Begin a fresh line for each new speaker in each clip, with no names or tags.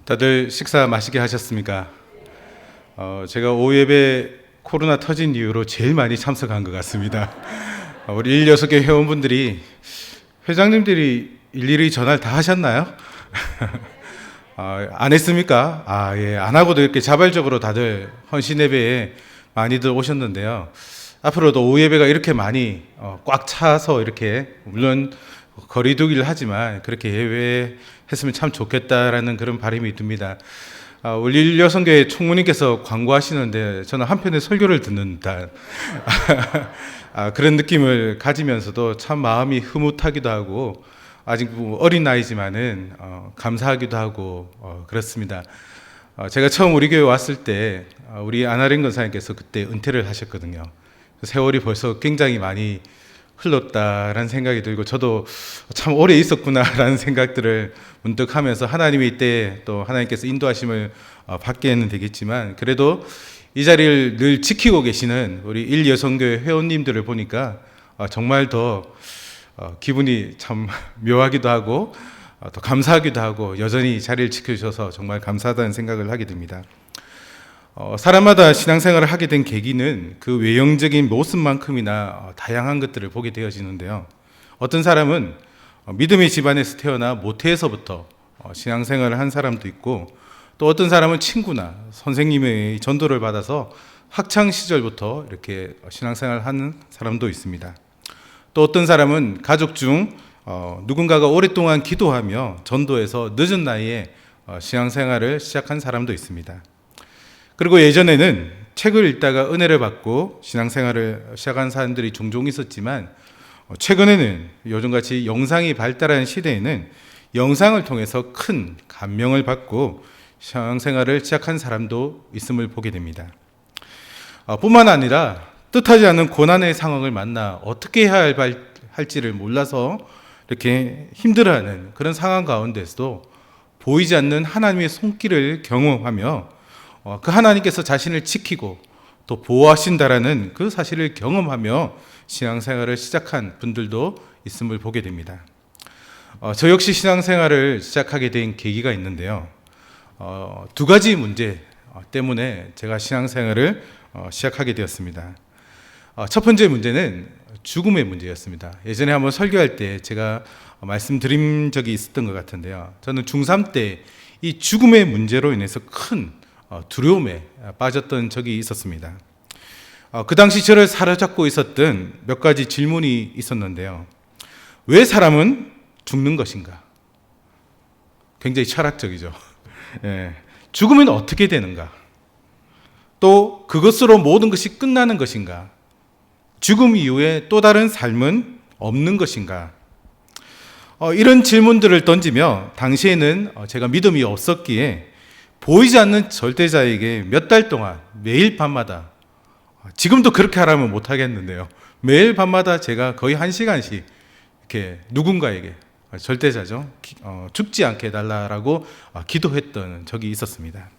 다들 식사 맛있게 하셨습니까? 제가 오예배 코로나 터진 이후로 제일 많이 참석한 것 같습니다. 우리 16개 회원분들이 회장님들이 일일이 전화를 다 하셨나요? 안 했습니까? 예, 안 하고도 이렇게 자발적으로 다들 헌신 예배에 많이들 오셨는데요. 앞으로도 오예배가 이렇게 많이 꽉 차서 이렇게 물론 거리두기를 하지만 그렇게 예배했으면 참 좋겠다라는 그런 바람이 듭니다. 우리 여성교회 총무님께서 광고하시는데 저는 한편의 설교를 듣는 듯한 그런 느낌을 가지면서도 참 마음이 흐뭇하기도 하고 아직 어린 나이지만은 감사하기도 하고 그렇습니다. 제가 처음 우리 교회 왔을 때 우리 안아린 권사님께서 그때 은퇴를 하셨거든요. 세월이 벌써 굉장히 많이 흘렀다라는 생각이 들고 저도 참 오래 있었구나라는 생각들을 문득 하면서 하나님이 이때 또 하나님께서 인도하심을 받게는 되겠지만 그래도 이 자리를 늘 지키고 계시는 우리 일여성교회 회원님들을 보니까 정말 더 기분이 참 묘하기도 하고 더 감사하기도 하고 여전히 자리를 지켜주셔서 정말 감사하다는 생각을 하게 됩니다. 사람마다 신앙생활을 하게 된 계기는 그 외형적인 모습만큼이나 다양한 것들을 보게 되어지는데요. 어떤 사람은 믿음의 집안에서 태어나 모태에서부터 신앙생활을 한 사람도 있고 또 어떤 사람은 친구나 선생님의 전도를 받아서 학창시절부터 이렇게 신앙생활을 하는 사람도 있습니다. 또 어떤 사람은 가족 중 누군가가 오랫동안 기도하며 전도해서 늦은 나이에 신앙생활을 시작한 사람도 있습니다. 그리고 예전에는 책을 읽다가 은혜를 받고 신앙생활을 시작한 사람들이 종종 있었지만 최근에는 요즘같이 영상이 발달한 시대에는 영상을 통해서 큰 감명을 받고 신앙생활을 시작한 사람도 있음을 보게 됩니다. 뿐만 아니라 뜻하지 않은 고난의 상황을 만나 어떻게 해야 할지를 몰라서 이렇게 힘들어하는 그런 상황 가운데서도 보이지 않는 하나님의 손길을 경험하며 그 하나님께서 자신을 지키고 또 보호하신다라는 그 사실을 경험하며 신앙생활을 시작한 분들도 있음을 보게 됩니다. 저 역시 신앙생활을 시작하게 된 계기가 있는데요. 두 가지 문제 때문에 제가 신앙생활을 시작하게 되었습니다. 첫 번째 문제는 죽음의 문제였습니다. 예전에 한번 설교할 때 제가 말씀드린 적이 있었던 것 같은데요. 저는 중3 때 이 죽음의 문제로 인해서 큰 두려움에 빠졌던 적이 있었습니다. 그 당시 저를 사로잡고 있었던 몇 가지 질문이 있었는데요. 왜 사람은 죽는 것인가? 굉장히 철학적이죠. 예. 죽으면 어떻게 되는가? 또 그것으로 모든 것이 끝나는 것인가? 죽음 이후에 또 다른 삶은 없는 것인가? 이런 질문들을 던지며 당시에는 제가 믿음이 없었기에 보이지 않는 절대자에게 몇 달 동안 매일 밤마다 지금도 그렇게 하라면 못 하겠는데요. 매일 밤마다 제가 거의 1시간씩 이렇게 누군가에게 절대자죠. 죽지 않게 해달라고 기도했던 적이 있었습니다.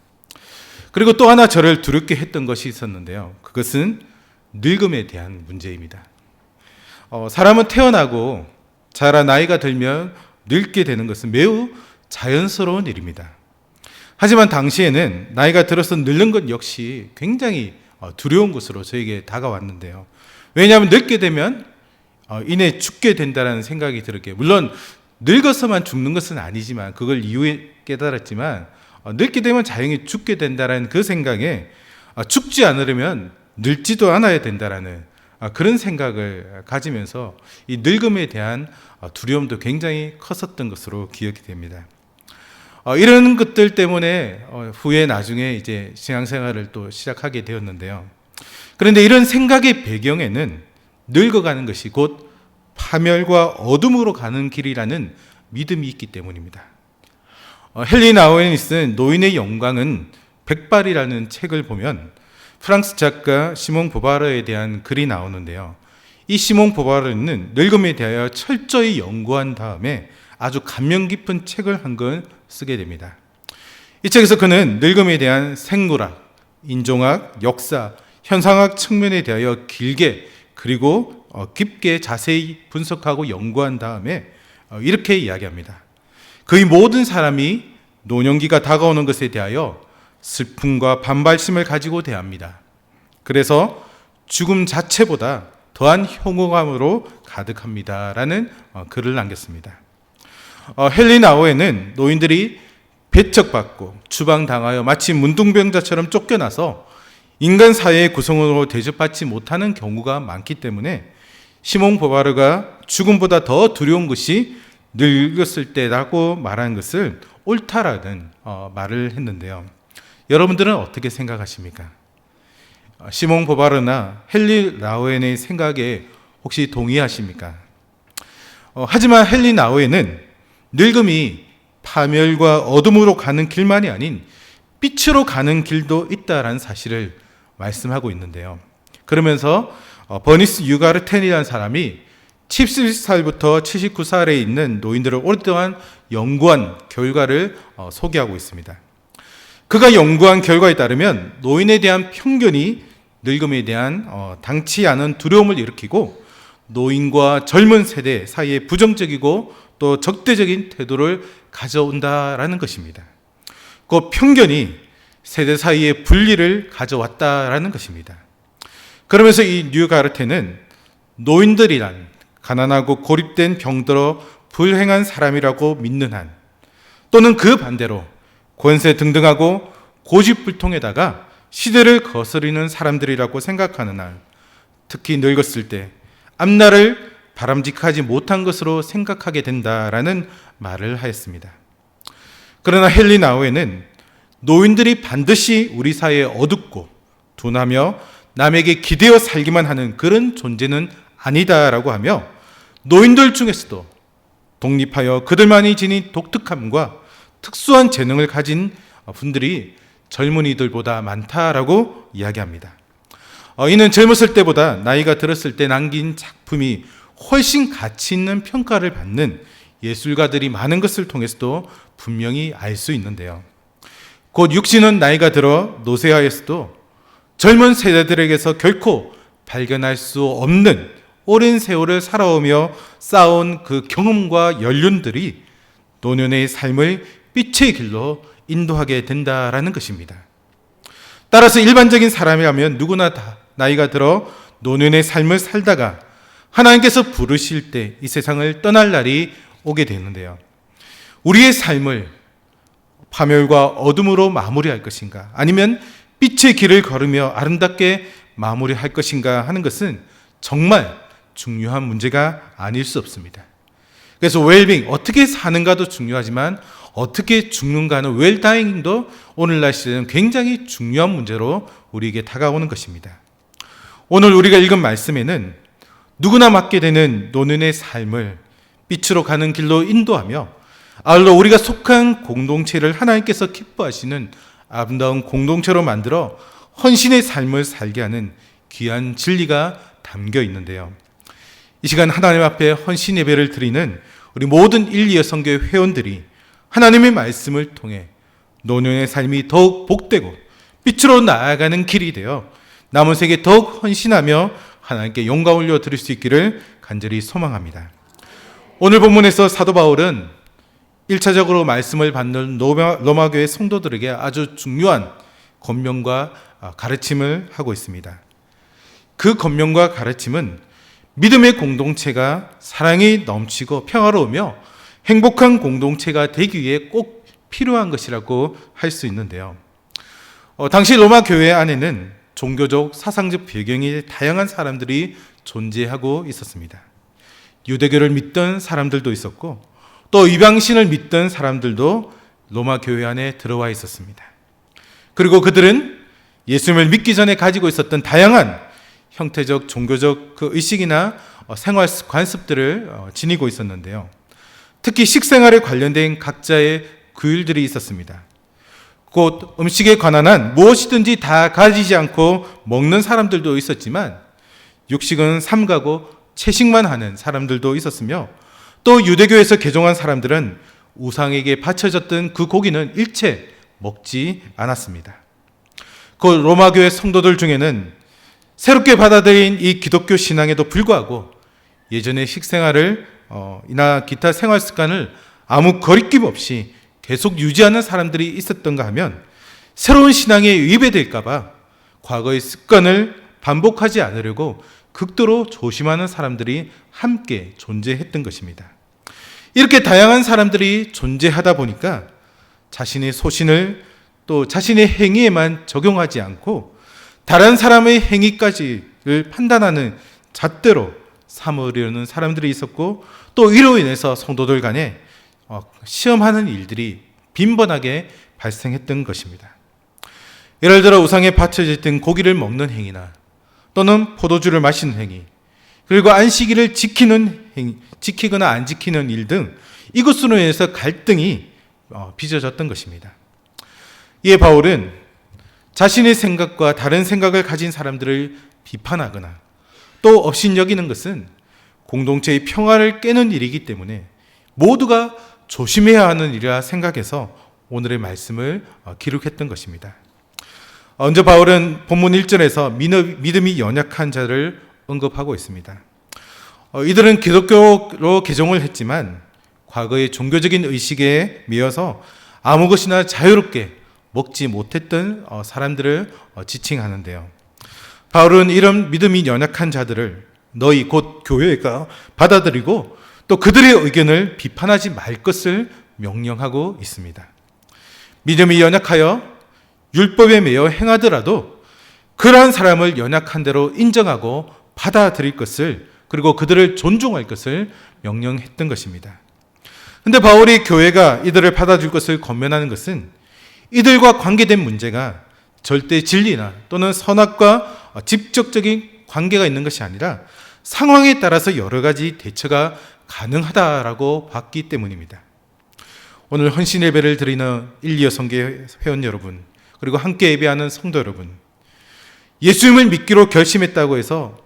그리고 또 하나 저를 두렵게 했던 것이 있었는데요. 그것은 늙음에 대한 문제입니다. 사람은 태어나고 자라 나이가 들면 늙게 되는 것은 매우 자연스러운 일입니다. 하지만 당시에는 나이가 들어서 늙는 것 역시 굉장히 두려운 것으로 저에게 다가왔는데요. 왜냐하면 늙게 되면 이내 죽게 된다는 생각이 들었기에 물론 늙어서만 죽는 것은 아니지만 그걸 이후에 깨달았지만 늙게 되면 자연히 죽게 된다는 그 생각에 죽지 않으려면 늙지도 않아야 된다라는 그런 생각을 가지면서 이 늙음에 대한 두려움도 굉장히 컸었던 것으로 기억이 됩니다. 이런 것들 때문에 후에 나중에 이제 신앙생활을 또 시작하게 되었는데요. 그런데 이런 생각의 배경에는 늙어가는 것이 곧 파멸과 어둠으로 가는 길이라는 믿음이 있기 때문입니다. 헨리 나우엔이 쓴 노인의 영광은 백발이라는 책을 보면 프랑스 작가 시몬 보바르에 대한 글이 나오는데요. 이 시몬 보바르는 늙음에 대하여 철저히 연구한 다음에 아주 감명 깊은 책을 한 권 쓰게 됩니다. 이 책에서 그는 늙음에 대한 생물학, 인종학, 역사, 현상학 측면에 대하여 길게 그리고 깊게 자세히 분석하고 연구한 다음에 이렇게 이야기합니다. 거의 모든 사람이 노년기가 다가오는 것에 대하여 슬픔과 반발심을 가지고 대합니다. 그래서 죽음 자체보다 더한 혐오감으로 가득합니다라는 글을 남겼습니다. 헨리 나우에는 노인들이 배척받고 추방당하여 마치 문둥병자처럼 쫓겨나서 인간 사회의 구성으로 대접받지 못하는 경우가 많기 때문에 시몬 보바르가 죽음보다 더 두려운 것이 늙었을 때라고 말하는 것을 옳다라는 말을 했는데요. 여러분들은 어떻게 생각하십니까? 시몬 보바르나 헨리 나우엔의 생각에 혹시 동의하십니까? 하지만 헨리 나우엔은 늙음이 파멸과 어둠으로 가는 길만이 아닌 빛으로 가는 길도 있다라는 사실을 말씀하고 있는데요. 그러면서 버니스 유가르텐이라는 사람이 70살부터 79살에 있는 노인들을 오랫동안 연구한 결과를 소개하고 있습니다. 그가 연구한 결과에 따르면 노인에 대한 편견이 늙음에 대한 당치 않은 두려움을 일으키고 노인과 젊은 세대 사이에 부정적이고 또 적대적인 태도를 가져온다라는 것입니다. 그 편견이 세대 사이에 분리를 가져왔다라는 것입니다. 그러면서 이 뉴가르테는 노인들이란 가난하고 고립된 병들어 불행한 사람이라고 믿는 한, 또는 그 반대로 권세 등등하고 고집불통에다가 시대를 거스르는 사람들이라고 생각하는 한, 특히 늙었을 때 앞날을 바람직하지 못한 것으로 생각하게 된다라는 말을 하였습니다. 그러나 헨리 나우에는 노인들이 반드시 우리 사회에 어둡고 둔하며 남에게 기대어 살기만 하는 그런 존재는 아니다라고 하며, 노인들 중에서도 독립하여 그들만이 지닌 독특함과 특수한 재능을 가진 분들이 젊은이들보다 많다라고 이야기합니다. 이는 젊었을 때보다 나이가 들었을 때 남긴 작품이 훨씬 가치 있는 평가를 받는 예술가들이 많은 것을 통해서도 분명히 알 수 있는데요. 곧 육신은 나이가 들어 노쇠하였어도 젊은 세대들에게서 결코 발견할 수 없는 오랜 세월을 살아오며 쌓아온 그 경험과 연륜들이 노년의 삶을 빛의 길로 인도하게 된다라는 것입니다. 따라서 일반적인 사람이라면 누구나 다 나이가 들어 노년의 삶을 살다가 하나님께서 부르실 때 이 세상을 떠날 날이 오게 되는데요. 우리의 삶을 파멸과 어둠으로 마무리할 것인가, 아니면 빛의 길을 걸으며 아름답게 마무리할 것인가 하는 것은 정말 중요한 문제가 아닐 수 없습니다. 그래서 웰빙, 어떻게 사는가도 중요하지만 어떻게 죽는가는 웰다잉도 오늘날 시대는 굉장히 중요한 문제로 우리에게 다가오는 것입니다. 오늘 우리가 읽은 말씀에는 누구나 맞게 되는 노년의 삶을 빛으로 가는 길로 인도하며, 아울러 우리가 속한 공동체를 하나님께서 기뻐하시는 아름다운 공동체로 만들어 헌신의 삶을 살게 하는 귀한 진리가 담겨 있는데요. 이 시간 하나님 앞에 헌신 예배를 드리는 우리 모든 1, 2여 선교회 회원들이 하나님의 말씀을 통해 노년의 삶이 더욱 복되고 빛으로 나아가는 길이 되어 남은 세계 더욱 헌신하며 하나님께 영광 올려 드릴 수 있기를 간절히 소망합니다. 오늘 본문에서 사도 바울은 1차적으로 말씀을 받는 로마교회 성도들에게 아주 중요한 권면과 가르침을 하고 있습니다. 그 권면과 가르침은 믿음의 공동체가 사랑이 넘치고 평화로우며 행복한 공동체가 되기 위해 꼭 필요한 것이라고 할 수 있는데요. 당시 로마 교회 안에는 종교적, 사상적 배경이 다양한 사람들이 존재하고 있었습니다. 유대교를 믿던 사람들도 있었고 또 이방신을 믿던 사람들도 로마 교회 안에 들어와 있었습니다. 그리고 그들은 예수님을 믿기 전에 가지고 있었던 다양한 형태적 종교적 그 의식이나 생활 관습들을 지니고 있었는데요. 특히 식생활에 관련된 각자의 규율들이 있었습니다. 곧 음식에 관한 한 무엇이든지 다 가지지 않고 먹는 사람들도 있었지만 육식은 삼가고 채식만 하는 사람들도 있었으며, 또 유대교에서 개종한 사람들은 우상에게 바쳐졌던 그 고기는 일체 먹지 않았습니다. 그 로마교회 성도들 중에는 새롭게 받아들인 이 기독교 신앙에도 불구하고 예전의 식생활을 이나 기타 생활 습관을 아무 거리낌 없이 계속 유지하는 사람들이 있었던가 하면 새로운 신앙에 위배될까봐 과거의 습관을 반복하지 않으려고 극도로 조심하는 사람들이 함께 존재했던 것입니다. 이렇게 다양한 사람들이 존재하다 보니까 자신의 소신을 또 자신의 행위에만 적용하지 않고 다른 사람의 행위까지를 판단하는 잣대로 삼으려는 사람들이 있었고, 또 이로 인해서 성도들 간에 시험하는 일들이 빈번하게 발생했던 것입니다. 예를 들어 우상에 바쳐져 있던 고기를 먹는 행위나 또는 포도주를 마시는 행위, 그리고 안식일을 지키거나 안 지키는 일 등 이것으로 인해서 갈등이 빚어졌던 것입니다. 이에 바울은 자신의 생각과 다른 생각을 가진 사람들을 비판하거나 또 업신여기는 것은 공동체의 평화를 깨는 일이기 때문에 모두가 조심해야 하는 일이라 생각해서 오늘의 말씀을 기록했던 것입니다. 먼저 바울은 본문 1절에서 믿음이 연약한 자를 언급하고 있습니다. 이들은 기독교로 개종을 했지만 과거의 종교적인 의식에 매여서 아무 것이나 자유롭게 먹지 못했던 사람들을 지칭하는데요. 바울은 이런 믿음이 연약한 자들을 너희 곧 교회가 받아들이고 또 그들의 의견을 비판하지 말 것을 명령하고 있습니다. 믿음이 연약하여 율법에 매여 행하더라도 그러한 사람을 연약한 대로 인정하고 받아들일 것을, 그리고 그들을 존중할 것을 명령했던 것입니다. 그런데 바울이 교회가 이들을 받아줄 것을 권면하는 것은 이들과 관계된 문제가 절대 진리나 또는 선악과 직접적인 관계가 있는 것이 아니라 상황에 따라서 여러 가지 대처가 가능하다라고 봤기 때문입니다. 오늘 헌신 예배를 드리는 1, 2여 성교 회원 여러분, 그리고 함께 예배하는 성도 여러분, 예수님을 믿기로 결심했다고 해서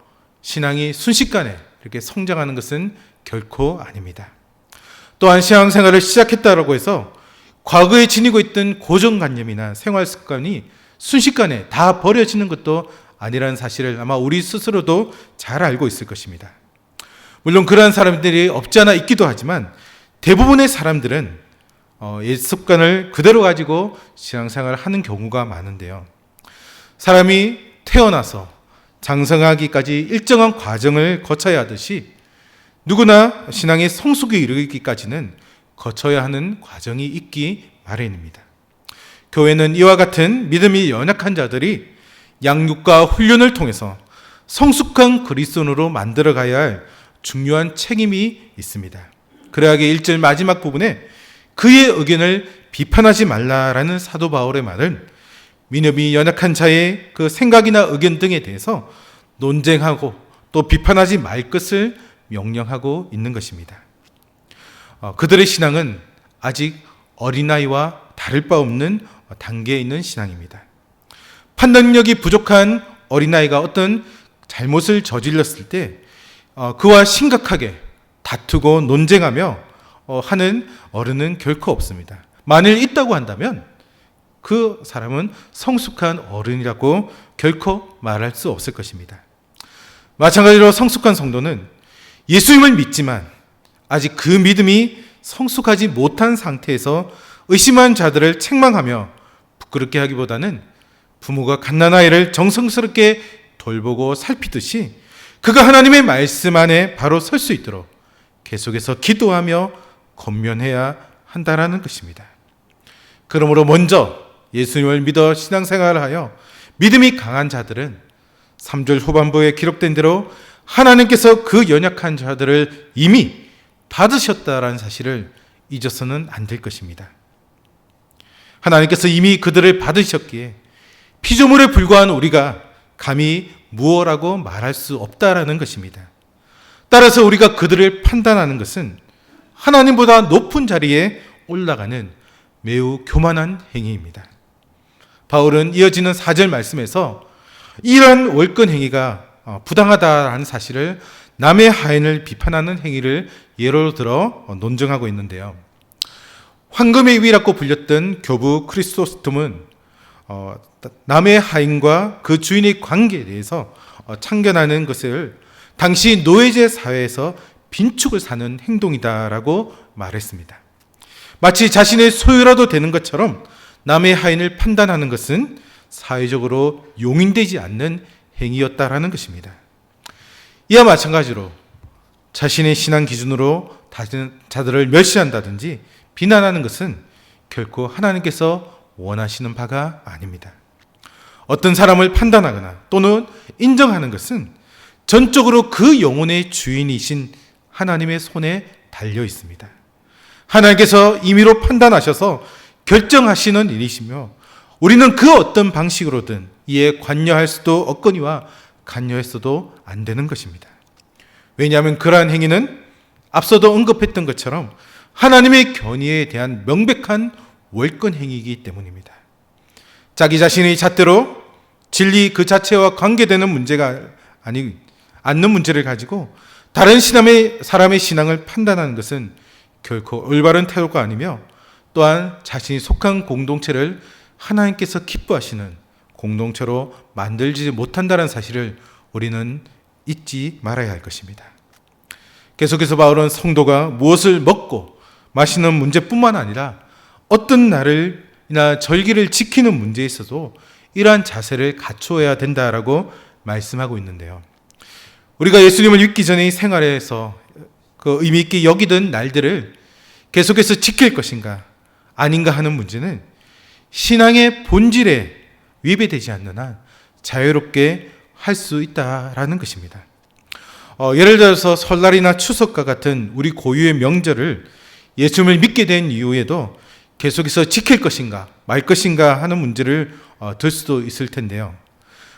신앙이 순식간에 이렇게 성장하는 것은 결코 아닙니다. 또한 신앙생활을 시작했다고 해서 과거에 지니고 있던 고정관념이나 생활 습관이 순식간에 다 버려지는 것도 아니라는 사실을 아마 우리 스스로도 잘 알고 있을 것입니다. 물론 그러한 사람들이 없지 않아 있기도 하지만 대부분의 사람들은 옛 습관을 그대로 가지고 신앙생활을 하는 경우가 많은데요. 사람이 태어나서 장성하기까지 일정한 과정을 거쳐야 하듯이 누구나 신앙의 성숙에 이르기까지는 거쳐야 하는 과정이 있기 마련입니다. 교회는 이와 같은 믿음이 연약한 자들이 양육과 훈련을 통해서 성숙한 그리스도인으로 만들어 가야 할 중요한 책임이 있습니다. 그러하기에 1절 마지막 부분에 그의 의견을 비판하지 말라라는 사도 바울의 말은 믿음이 연약한 자의 그 생각이나 의견 등에 대해서 논쟁하고 또 비판하지 말 것을 명령하고 있는 것입니다. 그들의 신앙은 아직 어린아이와 다를 바 없는 단계에 있는 신앙입니다. 판단력이 부족한 어린아이가 어떤 잘못을 저질렀을 때 그와 심각하게 다투고 논쟁하며 하는 어른은 결코 없습니다. 만일 있다고 한다면 그 사람은 성숙한 어른이라고 결코 말할 수 없을 것입니다. 마찬가지로 성숙한 성도는 예수님을 믿지만 아직 그 믿음이 성숙하지 못한 상태에서 의심한 자들을 책망하며 부끄럽게 하기보다는 부모가 갓난아이를 정성스럽게 돌보고 살피듯이 그가 하나님의 말씀 안에 바로 설 수 있도록 계속해서 기도하며 권면해야 한다라는 것입니다. 그러므로 먼저 예수님을 믿어 신앙생활을 하여 믿음이 강한 자들은 3절 후반부에 기록된 대로 하나님께서 그 연약한 자들을 이미 받으셨다라는 사실을 잊어서는 안 될 것입니다. 하나님께서 이미 그들을 받으셨기에 피조물에 불과한 우리가 감히 무엇라고 말할 수 없다라는 것입니다. 따라서 우리가 그들을 판단하는 것은 하나님보다 높은 자리에 올라가는 매우 교만한 행위입니다. 바울은 이어지는 4절 말씀에서 이러한 월권 행위가 부당하다라는 사실을 남의 하인을 비판하는 행위를 예로 들어 논증하고 있는데요. 황금의 위라고 불렸던 교부 크리스토스톰은 남의 하인과 그 주인의 관계에 대해서 참견하는 것을 당시 노예제 사회에서 빈축을 사는 행동이다라고 말했습니다. 마치 자신의 소유라도 되는 것처럼 남의 하인을 판단하는 것은 사회적으로 용인되지 않는 행위였다라는 것입니다. 이와 마찬가지로 자신의 신앙 기준으로 다른 자들을 멸시한다든지 비난하는 것은 결코 하나님께서 원하시는 바가 아닙니다. 어떤 사람을 판단하거나 또는 인정하는 것은 전적으로 그 영혼의 주인이신 하나님의 손에 달려 있습니다. 하나님께서 임의로 판단하셔서 결정하시는 일이시며 우리는 그 어떤 방식으로든 이에 관여할 수도 없거니와 관여했어도 안 되는 것입니다. 왜냐하면 그러한 행위는 앞서도 언급했던 것처럼 하나님의 견의에 대한 명백한 월권 행위이기 때문입니다. 자기 자신의 잣대로 진리 그 자체와 관계되는 문제가 않는 문제를 가지고 다른 사람의 신앙을 판단하는 것은 결코 올바른 태도가 아니며 또한 자신이 속한 공동체를 하나님께서 기뻐하시는 공동체로 만들지 못한다는 사실을 우리는 잊지 말아야 할 것입니다. 계속해서 바울은 성도가 무엇을 먹고 마시는 문제뿐만 아니라 어떤 날이나 절기를 지키는 문제에 있어도 이러한 자세를 갖추어야 된다라고 말씀하고 있는데요. 우리가 예수님을 믿기 전의 생활에서 그 의미 있게 여기던 날들을 계속해서 지킬 것인가 아닌가 하는 문제는 신앙의 본질에 위배되지 않는 한 자유롭게 할 수 있다라는 것입니다. 예를 들어서 설날이나 추석과 같은 우리 고유의 명절을 예수님을 믿게 된 이후에도 계속해서 지킬 것인가 말 것인가 하는 문제를 들 수도 있을 텐데요.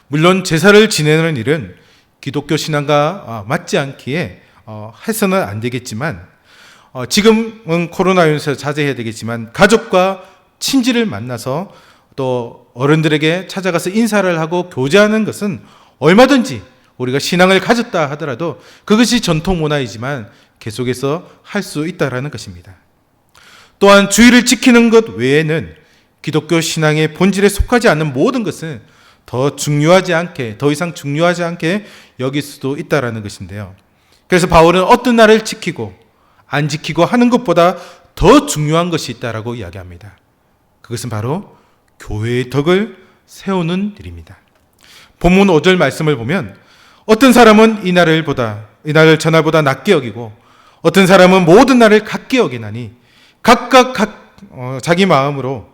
물론 제사를 지내는 일은 기독교 신앙과 맞지 않기에 해서는 안 되겠지만 지금은 코로나19에서 자제해야 되겠지만 가족과 친지를 만나서 또 어른들에게 찾아가서 인사를 하고 교제하는 것은 얼마든지 우리가 신앙을 가졌다 하더라도 그것이 전통 문화이지만 계속해서 할 수 있다라는 것입니다. 또한 주의를 지키는 것 외에는 기독교 신앙의 본질에 속하지 않는 모든 것은 더 이상 중요하지 않게 여길 수도 있다라는 것인데요. 그래서 바울은 어떤 날을 지키고 안 지키고 하는 것보다 더 중요한 것이 있다라고 이야기합니다. 그것은 바로 교회의 덕을 세우는 일입니다. 본문 5절 말씀을 보면 어떤 사람은 이 날을 전날보다 낮게 여기고 어떤 사람은 모든 날을 같게 여기나니 각각 자기 마음으로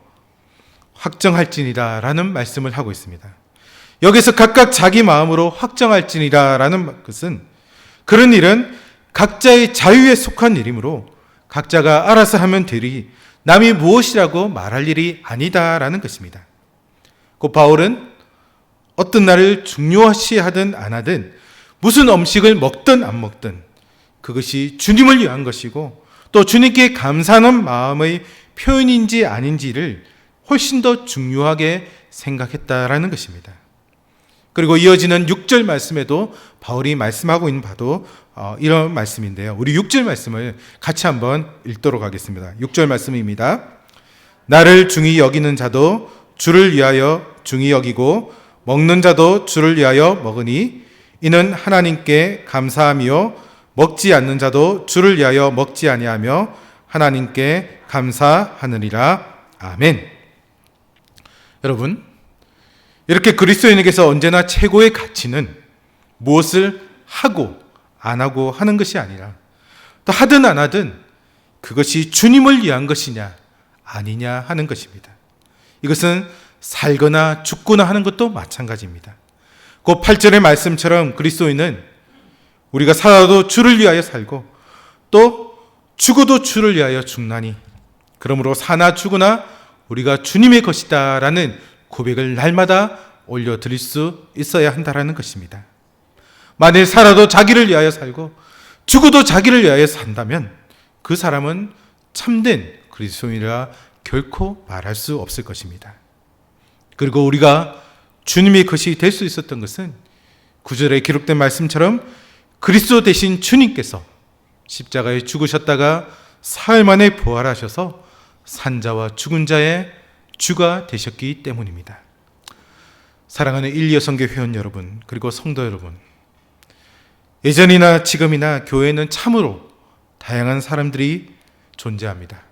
확정할지니라 라는 말씀을 하고 있습니다. 여기서 각각 자기 마음으로 확정할지니라 라는 것은 그런 일은 각자의 자유에 속한 일이므로 각자가 알아서 하면 되리 남이 무엇이라고 말할 일이 아니다라는 것입니다. 그 바울은 어떤 날을 중요시하든 안 하든 무슨 음식을 먹든 안 먹든 그것이 주님을 위한 것이고 또 주님께 감사하는 마음의 표현인지 아닌지를 훨씬 더 중요하게 생각했다라는 것입니다. 그리고 이어지는 6절 말씀에도 바울이 말씀하고 있는 바도 이런 말씀인데요. 우리 6절 말씀을 같이 한번 읽도록 하겠습니다. 6절 말씀입니다. 나를 중히 여기는 자도 주를 위하여 중히 여기고 먹는 자도 주를 위하여 먹으니 이는 하나님께 감사하며 먹지 않는 자도 주를 위하여 먹지 아니하며 하나님께 감사하느니라. 아멘. 여러분, 이렇게 그리스도인에게서 언제나 최고의 가치는 무엇을 하고 안 하고 하는 것이 아니라 또 하든 안 하든 그것이 주님을 위한 것이냐 아니냐 하는 것입니다. 이것은 살거나 죽거나 하는 것도 마찬가지입니다. 그 8절의 말씀처럼 그리스도인은 우리가 살아도 주를 위하여 살고 또 죽어도 주를 위하여 죽나니 그러므로 사나 죽으나 우리가 주님의 것이다 라는 고백을 날마다 올려드릴 수 있어야 한다는 것입니다. 만일 살아도 자기를 위하여 살고 죽어도 자기를 위하여 산다면 그 사람은 참된 그리스도인이라 결코 말할 수 없을 것입니다. 그리고 우리가 주님의 것이 될 수 있었던 것은 9절에 기록된 말씀처럼 그리스도 대신 주님께서 십자가에 죽으셨다가 사흘 만에 부활하셔서 산자와 죽은 자의 주가 되셨기 때문입니다. 사랑하는 1.25 회원 여러분, 그리고 성도 여러분, 예전이나 지금이나 교회에는 참으로 다양한 사람들이 존재합니다.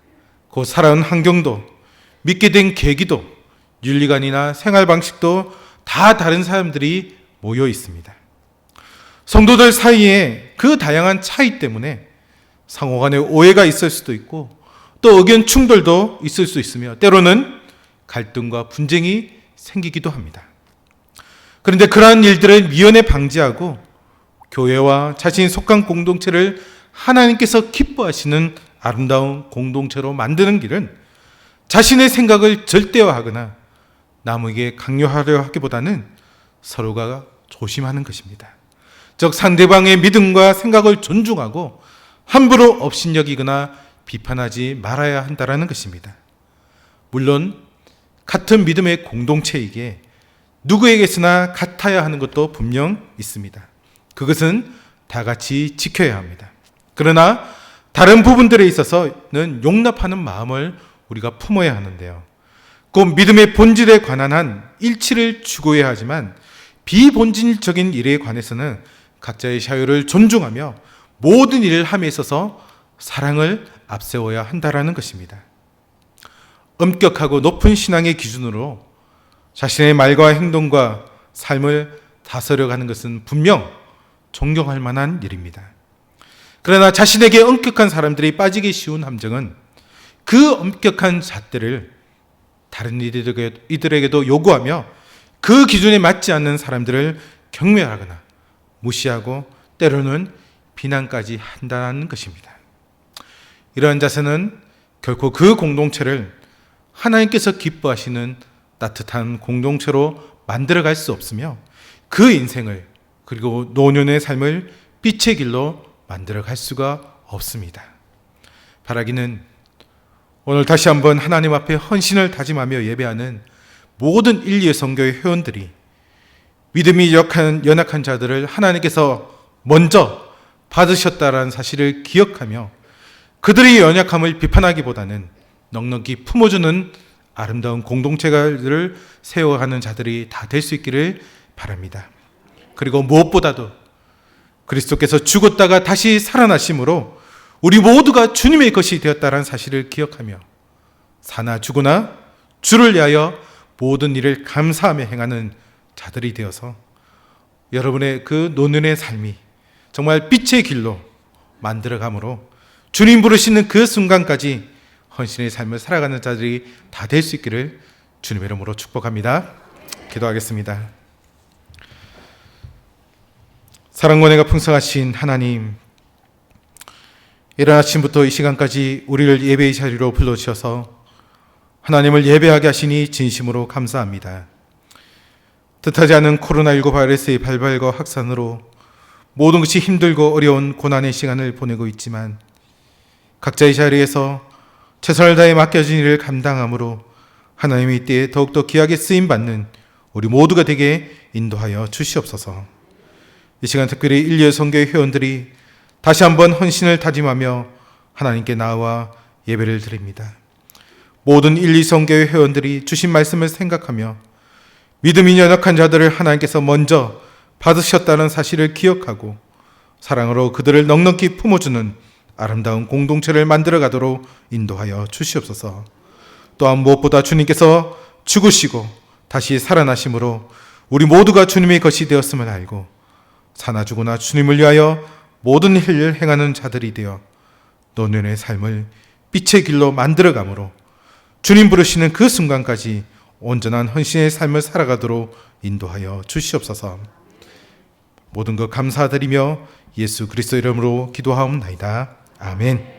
그 살아온 환경도, 믿게 된 계기도, 윤리관이나 생활 방식도 다 다른 사람들이 모여 있습니다. 성도들 사이에 그 다양한 차이 때문에 상호 간의 오해가 있을 수도 있고 또 의견 충돌도 있을 수 있으며 때로는 갈등과 분쟁이 생기기도 합니다. 그런데 그러한 일들을 미연에 방지하고 교회와 자신이 속한 공동체를 하나님께서 기뻐하시는 아름다운 공동체로 만드는 길은 자신의 생각을 절대화하거나 남에게 강요하려 하기보다는 서로가 조심하는 것입니다. 즉 상대방의 믿음과 생각을 존중하고 함부로 업신여기거나 비판하지 말아야 한다는 것입니다. 물론 같은 믿음의 공동체이기에 누구에게서나 같아야 하는 것도 분명 있습니다. 그것은 다 같이 지켜야 합니다. 그러나 다른 부분들에 있어서는 용납하는 마음을 우리가 품어야 하는데요. 그 믿음의 본질에 관한 한 일치를 추구해야 하지만 비본질적인 일에 관해서는 각자의 자유를 존중하며 모든 일을 함에 있어서 사랑을 앞세워야 한다는 것입니다. 엄격하고 높은 신앙의 기준으로 자신의 말과 행동과 삶을 다스려가는 것은 분명 존경할 만한 일입니다. 그러나 자신에게 엄격한 사람들이 빠지기 쉬운 함정은 그 엄격한 잣대를 다른 이들에게도 요구하며 그 기준에 맞지 않는 사람들을 경멸하거나 무시하고 때로는 비난까지 한다는 것입니다. 이러한 자세는 결코 그 공동체를 하나님께서 기뻐하시는 따뜻한 공동체로 만들어갈 수 없으며 그 인생을 그리고 노년의 삶을 빛의 길로 만들어갈 수가 없습니다. 바라기는 오늘 다시 한번 하나님 앞에 헌신을 다짐하며 예배하는 모든 인류의 선교의 회원들이 믿음이 연약한 자들을 하나님께서 먼저 받으셨다라는 사실을 기억하며 그들의 연약함을 비판하기보다는 넉넉히 품어주는 아름다운 공동체를 세워가는 자들이 다 될 수 있기를 바랍니다. 그리고 무엇보다도 그리스도께서 죽었다가 다시 살아나심으로 우리 모두가 주님의 것이 되었다는 사실을 기억하며 사나 죽으나 주를 위하여 모든 일을 감사하며 행하는 자들이 되어서 여러분의 그 노년의 삶이 정말 빛의 길로 만들어가므로 주님 부르시는 그 순간까지 헌신의 삶을 살아가는 자들이 다 될 수 있기를 주님의 이름으로 축복합니다. 기도하겠습니다. 사랑과 은혜가 풍성하신 하나님, 이른 아침부터 이 시간까지 우리를 예배의 자리로 불러주셔서 하나님을 예배하게 하시니 진심으로 감사합니다. 뜻하지 않은 코로나19 바이러스의 발발과 확산으로 모든 것이 힘들고 어려운 고난의 시간을 보내고 있지만 각자의 자리에서 최선을 다해 맡겨진 일을 감당함으로 하나님의 때에 더욱더 귀하게 쓰임받는 우리 모두가 되게 인도하여 주시옵소서. 이 시간 특별히 인류의 선교의 회원들이 다시 한번 헌신을 다짐하며 하나님께 나아와 예배를 드립니다. 모든 인류 선교의 회원들이 주신 말씀을 생각하며 믿음이 연약한 자들을 하나님께서 먼저 받으셨다는 사실을 기억하고 사랑으로 그들을 넉넉히 품어주는 아름다운 공동체를 만들어가도록 인도하여 주시옵소서. 또한 무엇보다 주님께서 죽으시고 다시 살아나심으로 우리 모두가 주님의 것이 되었음을 알고 사나 죽으나 주님을 위하여 모든 일을 행하는 자들이 되어 노년의 삶을 빛의 길로 만들어가므로 주님 부르시는 그 순간까지 온전한 헌신의 삶을 살아가도록 인도하여 주시옵소서. 모든 것 감사드리며 예수 그리스도 이름으로 기도하옵나이다. 아멘.